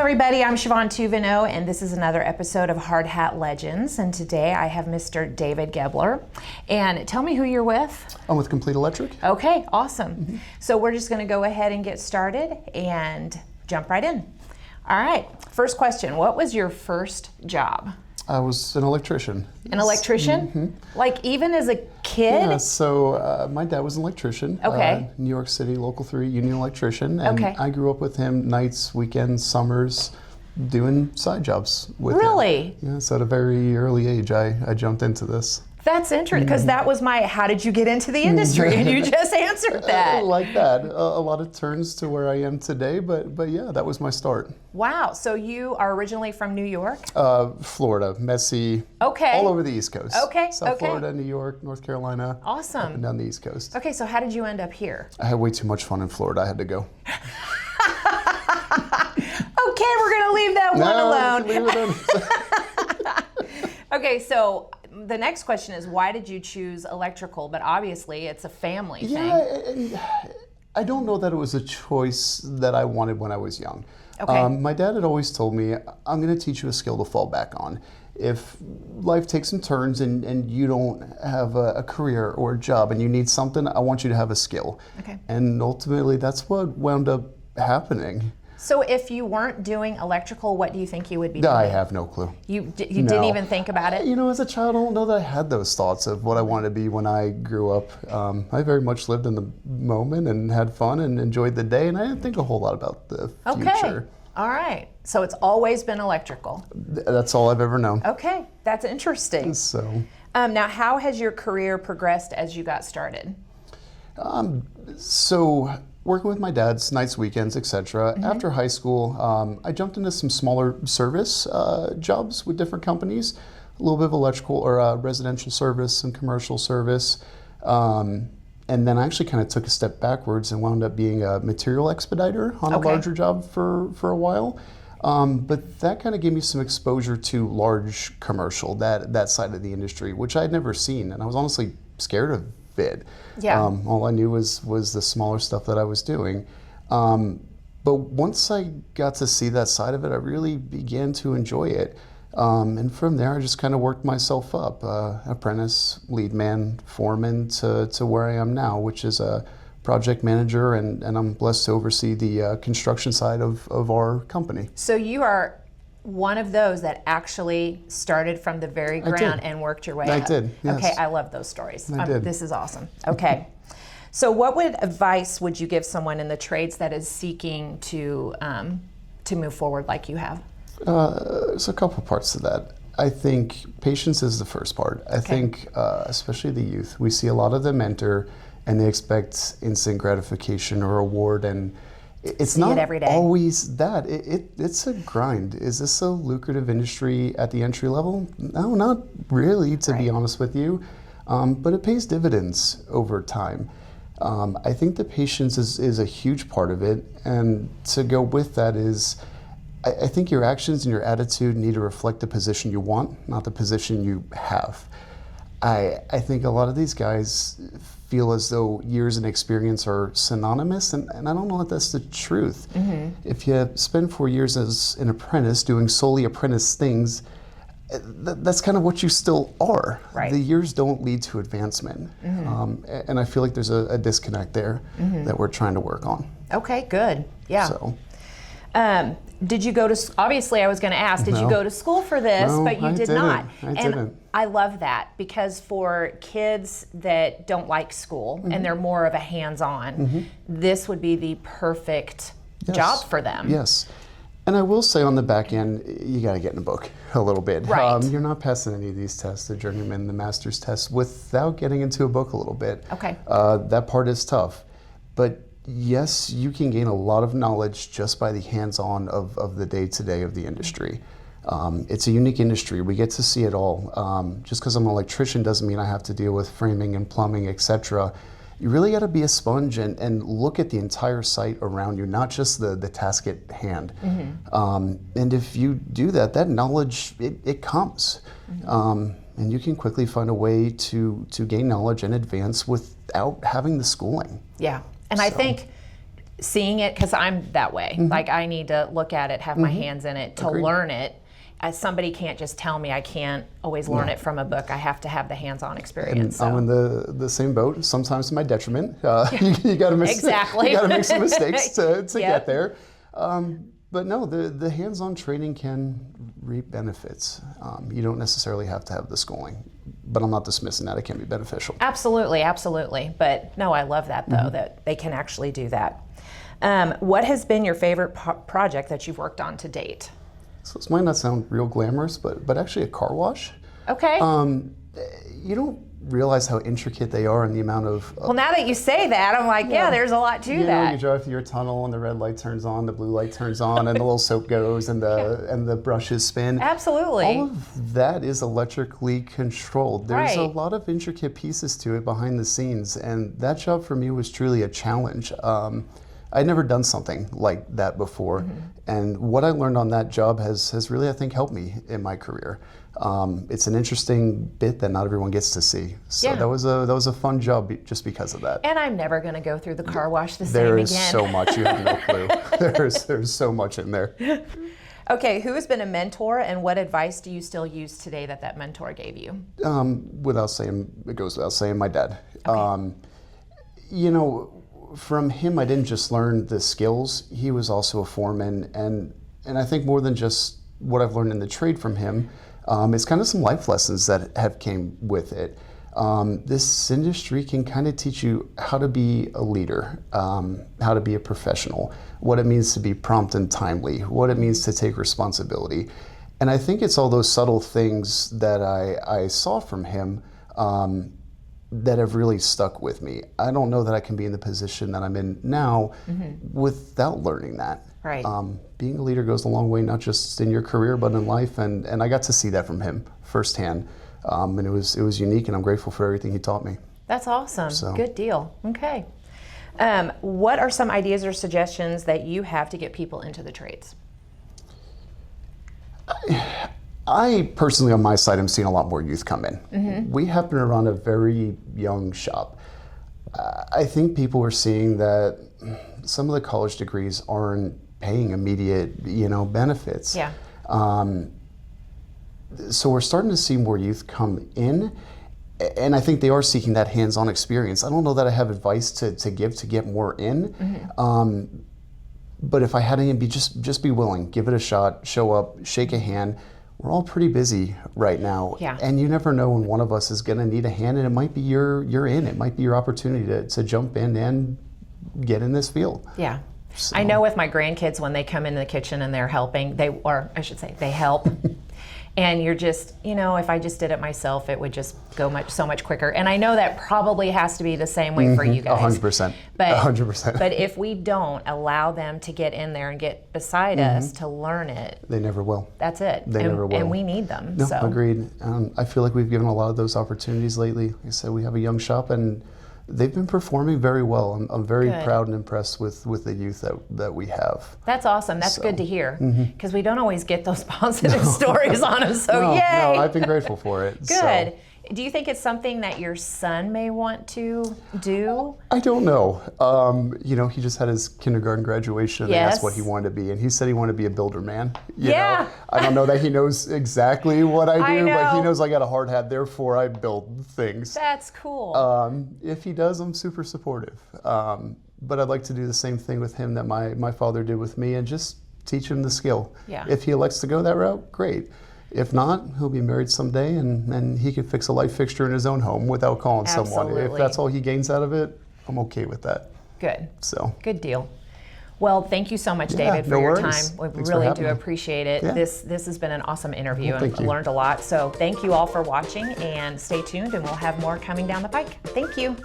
everybody, I'm Siobhan Tuvino, and this is another episode of Hard Hat Legends. And today I have Mr. David Gelber. And tell me who you're with. I'm with Complete Electric. Okay, awesome. So we're just going to go ahead and get started and jump right in. All right, first question. What was your first job? I was an electrician. An electrician? Mm-hmm. Like even as a kid? Yeah, so my dad was an electrician. Okay. New York City, Local 3 union electrician. And Okay. I grew up with him nights, weekends, summers, doing side jobs with him. Really? Yeah, so at a very early age, I jumped into this. That's interesting, because that was my, how did you get into the industry? And you just answered that. Like that. A lot of turns to where I am today, but yeah, that was my start. Wow, so you are originally from New York? Florida, messy, Okay. all over the East Coast. Okay, South okay. Florida, New York, North Carolina. Awesome. Up and down the East Coast. Okay, so how did you end up here? I had way too much fun in Florida. I had to go. Okay, we're gonna leave that one alone. Leave it alone. Okay, so the next question is, why did you choose electrical? But obviously it's a family thing. Yeah, I don't know that it was a choice that I wanted when I was young. Okay. My dad had always told me, I'm going to teach you a skill to fall back on. If life takes some turns and you don't have a career or a job and you need something, I want you to have a skill. Okay. And ultimately, that's what wound up happening. So if you weren't doing electrical, what do you think you would be doing? I have no clue. You didn't even think about it? You know, as a child, I don't know that I had those thoughts of what I wanted to be when I grew up. I very much lived in the moment and had fun and enjoyed the day, and I didn't think a whole lot about the Okay. future. All right. So it's always been electrical. That's all I've ever known. Okay, that's interesting. So, Now, how has your career progressed as you got started? so working with my dad's nights, weekends, etc. After high school, I jumped into some smaller service jobs with different companies, a little bit of electrical or residential service, some commercial service. And then I actually kind of took a step backwards and wound up being a material expediter on a larger job for a while. But that kind of gave me some exposure to large commercial, that side of the industry, which I'd never seen. And I was honestly scared of it. Yeah. All I knew was the smaller stuff that I was doing. But once I got to see that side of it, I really began to enjoy it. And from there, I just kind of worked myself up, apprentice, lead man, foreman, to where I am now, which is a project manager, and I'm blessed to oversee the construction side of our company. So you are one of those that actually started from the very ground and worked your way up. I did, yes. Okay, I love those stories. I did. This is awesome. Okay. So what advice would you give someone in the trades that is seeking to move forward like you have? There's a couple parts to that. I think patience is the first part. I think, especially the youth, we see a lot of them enter and they expect instant gratification or reward, and it's not every day. always that. It's a grind. Is this a lucrative industry at the entry level? No, not really, to be honest with you. But it pays dividends over time. I think the patience is a huge part of it, and to go with that is, I think your actions and your attitude need to reflect the position you want, not the position you have. I think a lot of these guys feel as though years and experience are synonymous, and I don't know if that's the truth. If you spend 4 years as an apprentice doing solely apprentice things, that's kind of what you still are. Right. The years don't lead to advancement. And I feel like there's a disconnect there that we're trying to work on. Okay, good. Yeah. So. Did you go to, obviously I was going to ask, did you No. go to school for this, No, but you I did didn't. not. I And didn't. I love that, because for kids that don't like school and they're more of a hands-on, this would be the perfect job for them. Yes. And I will say on the back end, you got to get in a book a little bit. Right. You're not passing any of these tests, the journeyman, the master's tests, without getting into a book a little bit. Okay. That part is tough. But yes, you can gain a lot of knowledge just by the hands-on of the day-to-day of the industry. It's a unique industry. We get to see it all. Just because I'm an electrician doesn't mean I have to deal with framing and plumbing, etc. You really got to be a sponge and look at the entire site around you, not just the task at hand. And if you do that, that knowledge, it comes. And you can quickly find a way to gain knowledge and advance without having the schooling. Yeah. And I think seeing it, because I'm that way. Like I need to look at it, have my hands in it to Agreed. learn it. As somebody can't just tell me. I can't always learn it from a book. I have to have the hands-on experience. And I'm in the same boat, sometimes to my detriment. You got to Exactly. You got to make some mistakes to Yep. get there. But no, the hands-on training can reap benefits. You don't necessarily have to have the schooling, but I'm not dismissing that. It can be beneficial. Absolutely, absolutely. But no, I love that though, that they can actually do that. What has been your favorite project that you've worked on to date? So this might not sound real glamorous, but actually a car wash. Okay. You don't realize how intricate they are and the amount of... Well, now that you say that, I'm like, yeah, there's a lot to you that. know, you drive through your tunnel and the red light turns on, the blue light turns on, and the little soap goes and the brushes spin. Absolutely. All of that is electrically controlled. There's a Right. lot of intricate pieces to it behind the scenes, and that job for me was truly a challenge. I'd never done something like that before, and what I learned on that job has really, I think, helped me in my career. It's an interesting bit that not everyone gets to see. So that was a fun job just because of that. And I'm never going to go through the car wash the same There again. is so much, you have no clue. There's so much in there. Okay, who has been a mentor, and what advice do you still use today that mentor gave you? Without saying, it goes without saying, my dad. You know, from him, I didn't just learn the skills. He was also a foreman, and I think more than just what I've learned in the trade from him, it's kind of some life lessons that have came with it. This industry can kind of teach you how to be a leader, how to be a professional, what it means to be prompt and timely, what it means to take responsibility. And I think it's all those subtle things that I saw from him that have really stuck with me. I don't know that I can be in the position that I'm in now without learning that. Right. Being a leader goes a long way, not just in your career, but in life, and I got to see that from him firsthand. And it was unique, and I'm grateful for everything he taught me. That's awesome. So. Good deal. Okay. What are some ideas or suggestions that you have to get people into the trades? I personally, on my side, am seeing a lot more youth come in. We happen to run a very young shop. I think people are seeing that some of the college degrees aren't paying immediate, benefits. Yeah. So we're starting to see more youth come in, and I think they are seeking that hands-on experience. I don't know that I have advice to give to get more in, but if I had any, just be willing, give it a shot, show up, shake a hand. We're all pretty busy right now, and you never know when one of us is going to need a hand, and it might be you're in. It might be your opportunity to jump in and get in this field. Yeah. So. I know with my grandkids, when they come into the kitchen and they're helping, they help. And you're just, if I just did it myself, it would just go so much quicker. And I know that probably has to be the same way for you guys. 100%. But 100%. But if we don't allow them to get in there and get beside us to learn it, they never will. That's it. They never will. And we need them. No, so. Agreed. I feel like we've given a lot of those opportunities lately. Like I said, we have a young shop, and they've been performing very well. I'm very proud and impressed with the youth that we have. That's awesome. That's good to hear, because we don't always get those positive stories on us. So No, yay! No, I've been grateful for it. Good. So. Do you think it's something that your son may want to do? I don't know. He just had his kindergarten graduation, and that's what he wanted to be. And he said he wanted to be a builder man. You know? I don't know that he knows exactly what I do, but he knows I got a hard hat, therefore I build things. That's cool. If he does, I'm super supportive. But I'd like to do the same thing with him that my father did with me, and just teach him the skill. Yeah. If he elects to go that route, great. If not, he'll be married someday, and he can fix a light fixture in his own home without calling someone. If that's all he gains out of it, I'm okay with that. Good. So. Good deal. Well, thank you so much, David, for your time. We really do appreciate it. Yeah. This has been an awesome interview, Well, and I learned a lot. So thank you all for watching, and stay tuned, and we'll have more coming down the pike. Thank you.